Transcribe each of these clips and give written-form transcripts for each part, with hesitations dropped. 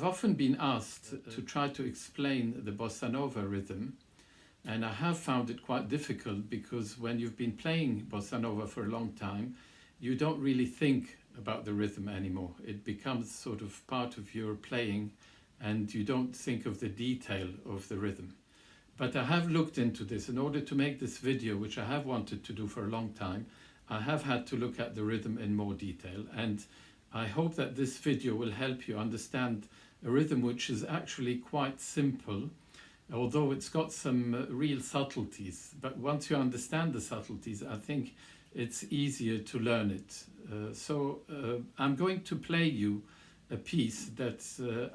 often been asked to try to explain the bossa nova rhythm, and I have found it quite difficult because when you've been playing bossa nova for a long time, you don't really think about the rhythm anymore. It becomes sort of part of your playing and you don't think of the detail of the rhythm. But I have looked into this. In order to make this video, which I have wanted to do for a long time, I have had to look at the rhythm in more detail, and I hope that this video will help you understand a rhythm which is actually quite simple, although it's got some real subtleties. But once you understand the subtleties, I think it's easier to learn it. I'm going to play you a piece that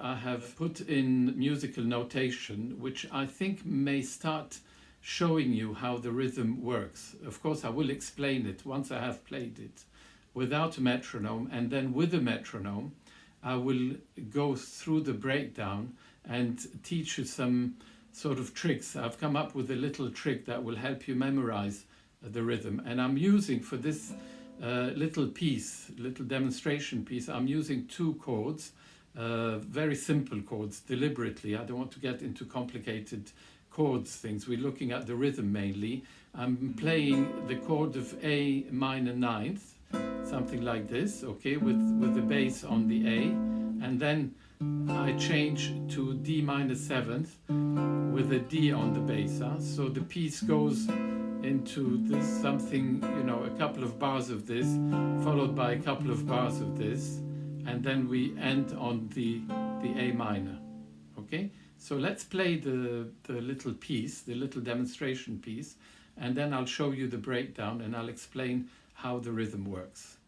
I have put in musical notation, which I think may start showing you how the rhythm works. Of course, I will explain it once I have played it without a metronome, and then with a metronome I will go through the breakdown and teach you some sort of tricks. I've come up with a little trick that will help you memorize the rhythm, and I'm using for this little demonstration piece, I'm using two chords, very simple chords, deliberately. I don't want to get into complicated chords things. We're looking at the rhythm mainly. I'm playing the chord of A minor ninth, something like this, okay, with the bass on the A, and then I change to D minor seventh with a D on the bass. So the piece goes into this something, you know, a couple of bars of this, followed by a couple of bars of this, and then we end on the A minor. Okay, so let's play the little piece, the little demonstration piece, and then I'll show you the breakdown and I'll explain how the rhythm works.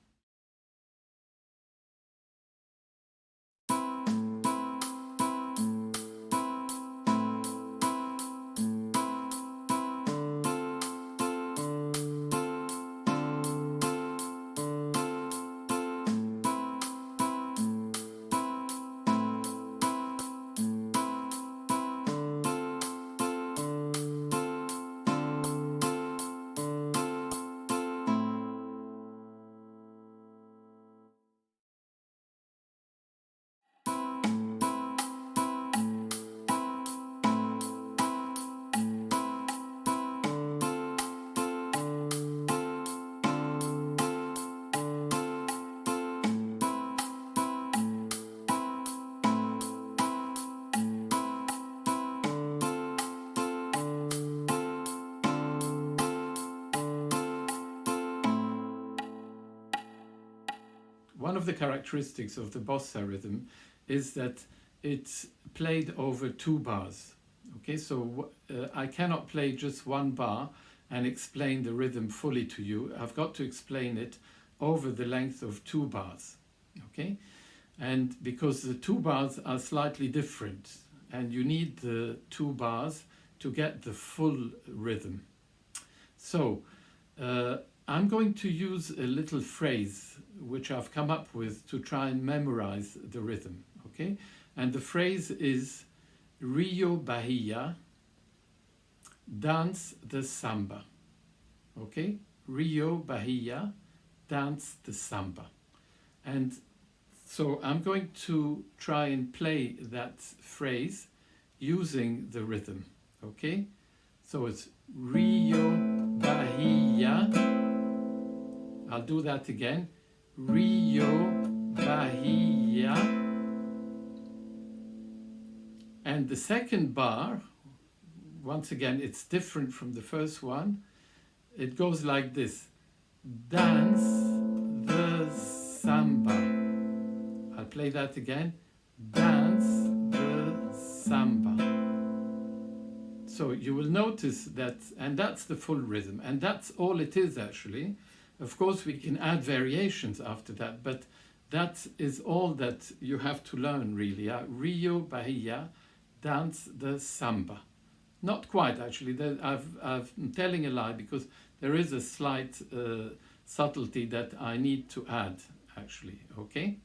One of the characteristics of the bossa rhythm is that it's played over two bars. Okay, so I cannot play just one bar and explain the rhythm fully to you. I've got to explain it over the length of two bars. Okay, and because the two bars are slightly different, and you need the two bars to get the full rhythm. So I'm going to use a little phrase which I've come up with to try and memorize the rhythm, okay? And the phrase is Rio Bahia, dance the samba, okay? Rio Bahia, dance the samba. And so I'm going to try and play that phrase using the rhythm, okay? So it's Rio Bahia. I'll do that again. Rio Bahia. And the second bar, once again, it's different from the first one. It goes like this. Dance the samba. I'll play that again. Dance the samba. So you will notice that, and that's the full rhythm, and that's all it is actually. Of course, we can add variations after that, but that is all that you have to learn really. Rio Bahia, dance the samba. Not quite actually. I'm telling a lie because there is a slight subtlety that I need to add actually. Okay.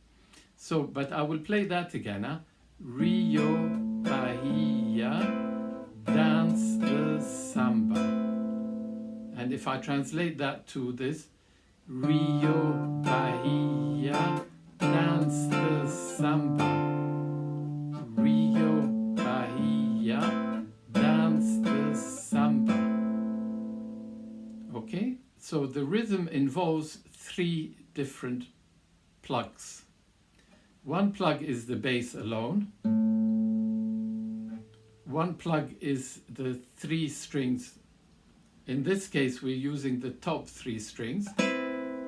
So, but I will play that again. Rio Bahia, dance the samba. And if I translate that to this, Rio Bahia, dance the samba. involves 3 different plugs. One plug is the bass alone. One plug is the 3 strings. In this case, we're using the top 3 strings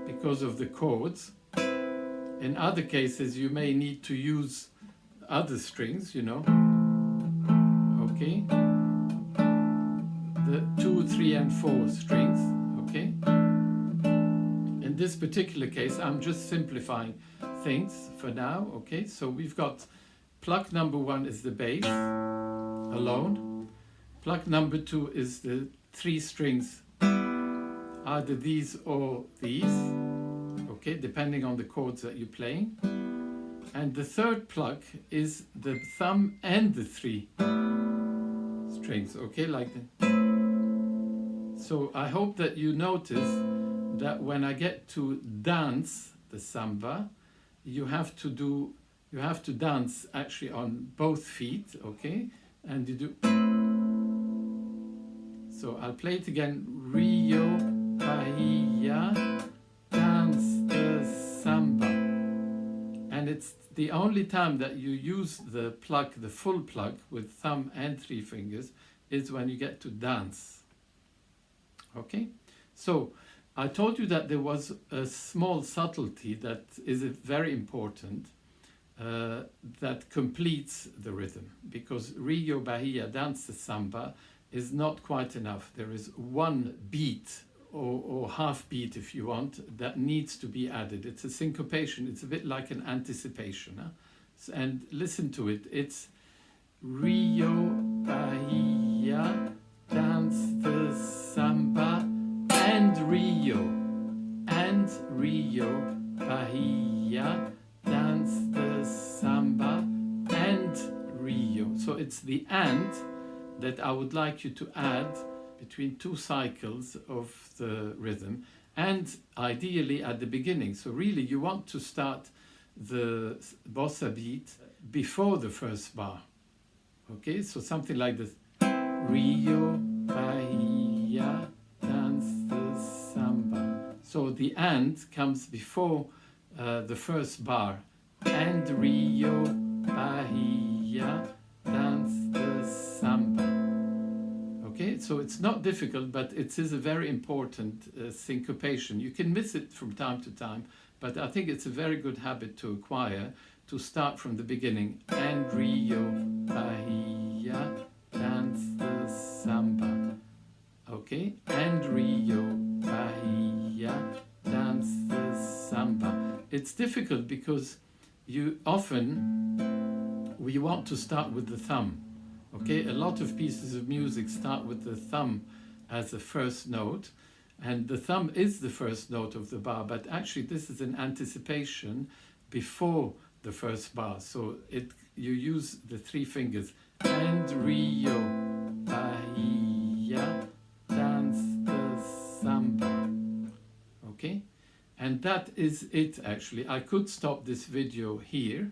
because of the chords. In other cases, you may need to use other strings, you know. Okay. The 2, 3, and 4 strings. Okay. In this particular case, I'm just simplifying things for now. Okay. So we've got plug number 1 is the bass alone. Plug number 2 is the 3 strings, either these or these, okay, depending on the chords that you're playing. And the third plug is the thumb and the 3 strings, okay, like that. So I hope that you notice that when I get to dance the samba, you have to dance actually on both feet, okay, and you do. So I'll play it again. Rio, Bahia, dance the samba. And it's the only time that you use the plug, the full plug with thumb and 3 fingers, is when you get to dance. Okay? So I told you that there was a small subtlety that is very important, that completes the rhythm, because Rio, Bahia, dance the samba is not quite enough. There is one beat or half beat, if you want, that needs to be added. It's a syncopation. It's a bit like an anticipation. Huh? And listen to it. It's Rio, Bahia, dance the samba, and Rio, Bahia, dance the samba, and Rio. So it's the and that I would like you to add between 2 cycles of the rhythm, and ideally at the beginning. So really you want to start the bossa beat before the first bar. Okay, so something like this. Rio, Bahia, dance the samba. So the and comes before the first bar. And Rio, Bahia, dance the samba. Okay, so it's not difficult, but it is a very important syncopation. You can miss it from time to time, but I think it's a very good habit to acquire, to start from the beginning. And Rio, Bahia, dance the samba. Okay, and Rio, Bahia, dance the samba. It's difficult because we want to start with the thumb. Okay, a lot of pieces of music start with the thumb as the first note, and the thumb is the first note of the bar, but actually this is an anticipation before the first bar. So you use the 3 fingers. And Rio, Bahia, dance the samba. Okay, and that is it actually. I could stop this video here.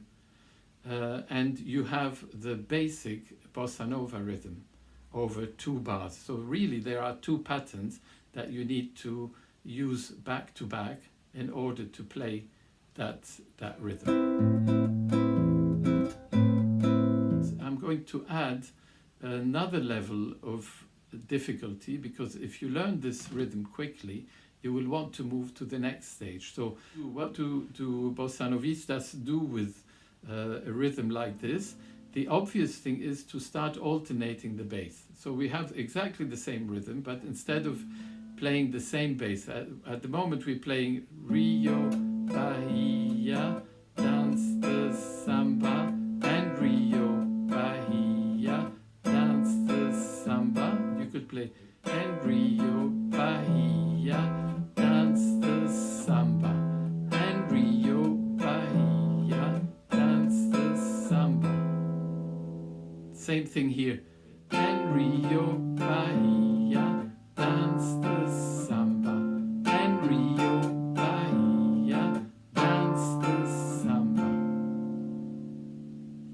And you have the basic bossa nova rhythm over 2 bars. So really there are 2 patterns that you need to use back to back in order to play that rhythm. I'm going to add another level of difficulty, because if you learn this rhythm quickly, you will want to move to the next stage. So what do bossa novistas do with a rhythm like this? The obvious thing is to start alternating the bass. So we have exactly the same rhythm, but instead of playing the same bass, at the moment we're playing Rio, Bahia, dance the samba, and Rio, Bahia, dance the samba. You could play and Rio, Bahia, dance the samba, and Rio, Bahia, dance the samba. Same thing here. And Rio, Bahia, dance the samba, and Rio, Bahia, dance the samba.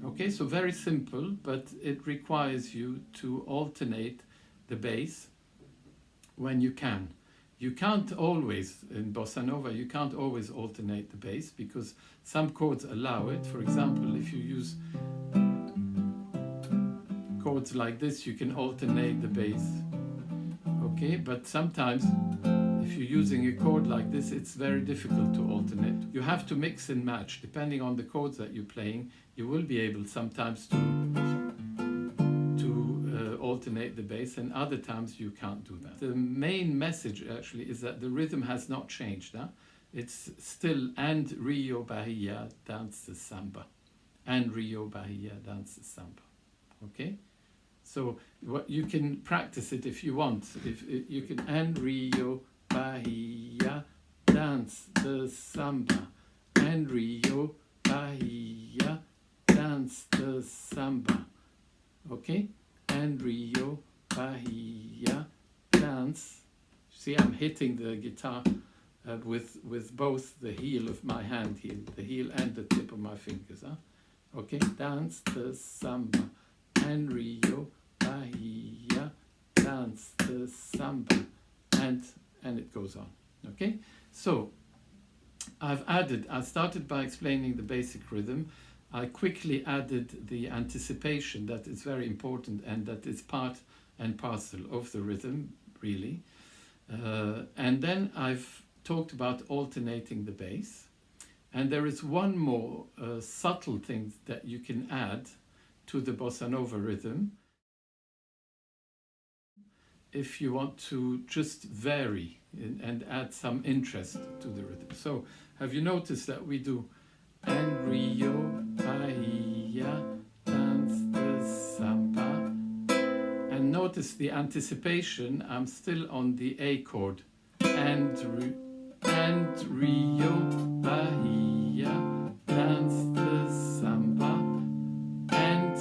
Okay, so very simple, but it requires you to alternate the bass when you can. You can't always, in Bossa Nova, you can't always alternate the bass because some chords allow it. For example, if you use chords like this, you can alternate the bass. Okay, but sometimes if you're using a chord like this, it's very difficult to alternate. You have to mix and match. Depending on the chords that you're playing, you will be able sometimes to alternate the bass, and other times you can't do that. The main message actually is that the rhythm has not changed. Huh? It's still "and Rio Bahia dance the samba," and Rio Bahia dance the samba. Okay, so what you can practice it if you want. If you can "and Rio Bahia dance the samba," and Rio Bahia dance the samba. Okay. And Rio Bahia dance. See, I'm hitting the guitar with both the heel of my hand here, the heel and the tip of my fingers. Huh? Okay, dance the samba. And Rio Bahia dance the samba. And it goes on. Okay, so I started by explaining the basic rhythm. I quickly added the anticipation that is very important and that is part and parcel of the rhythm, really. And then I've talked about alternating the bass. And there is one more subtle thing that you can add to the Bossa Nova rhythm if you want to just vary and add some interest to the rhythm. So have you noticed that we do "and Rio Bahia dance the samba"? And notice the anticipation, I'm still on the A chord. And Rio Bahia dance the samba. And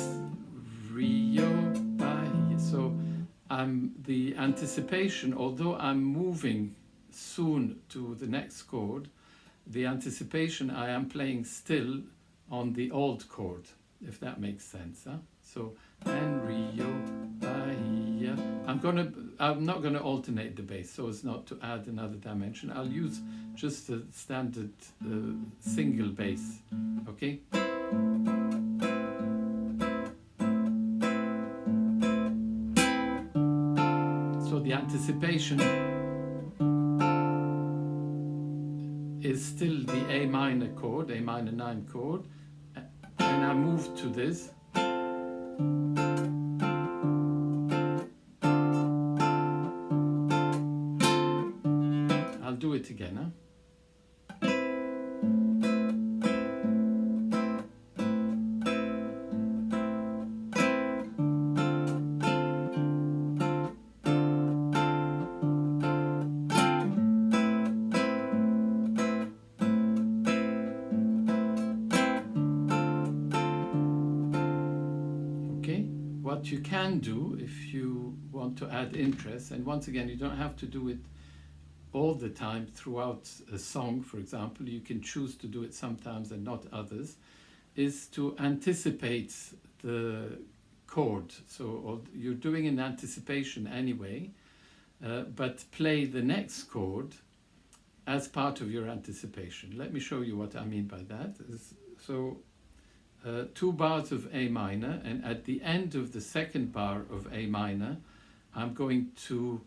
Rio Bahia. So the anticipation, although I'm moving soon to the next chord, the anticipation I am playing still on the old chord, if that makes sense. Huh? So, "and Rio Bahia." I'm not gonna alternate the bass so as not to add another dimension. I'll use just a standard single bass. Okay. So the anticipation is still the A minor chord, A minor 9 chord, and I move to this. I'll do it again. Huh? What you can do if you want to add interest, and once again, you don't have to do it all the time throughout a song, for example, you can choose to do it sometimes and not others, is to anticipate the chord. So you're doing an anticipation anyway, but play the next chord as part of your anticipation. Let me show you what I mean by that. So 2 bars of A minor, and at the end of the second bar of A minor, I'm going to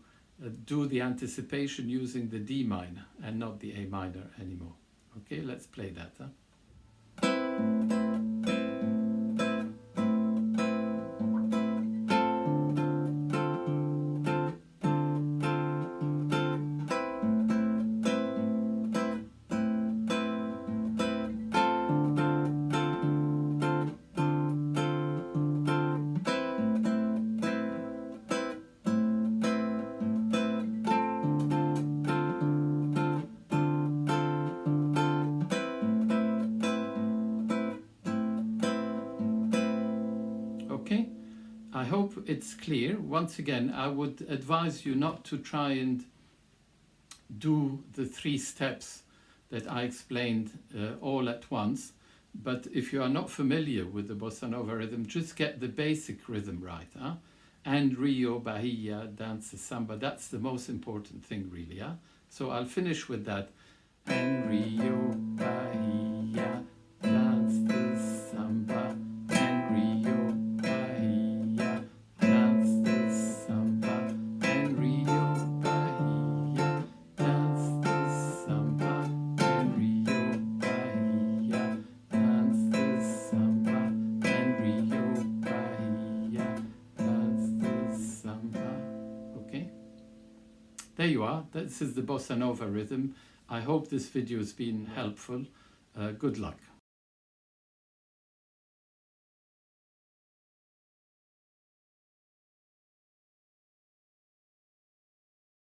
do the anticipation using the D minor and not the A minor anymore. Okay, let's play that. Huh? Okay, I hope it's clear. Once again, I would advise you not to try and do the 3 steps that I explained all at once. But if you are not familiar with the Bossa Nova rhythm, just get the basic rhythm right. Huh? and Rio, Bahia, dance the samba. That's the most important thing, really. Yeah? So I'll finish with that. And Rio, Bahia, dance the samba. And Rio, Bahia, dance the samba. And Rio, Bahia, dance the samba. And Rio, Bahia, dance the samba. And Rio, Bahia, dance the samba. Okay? There you are. This is the Bossa Nova rhythm. I hope this video has been helpful. Good luck.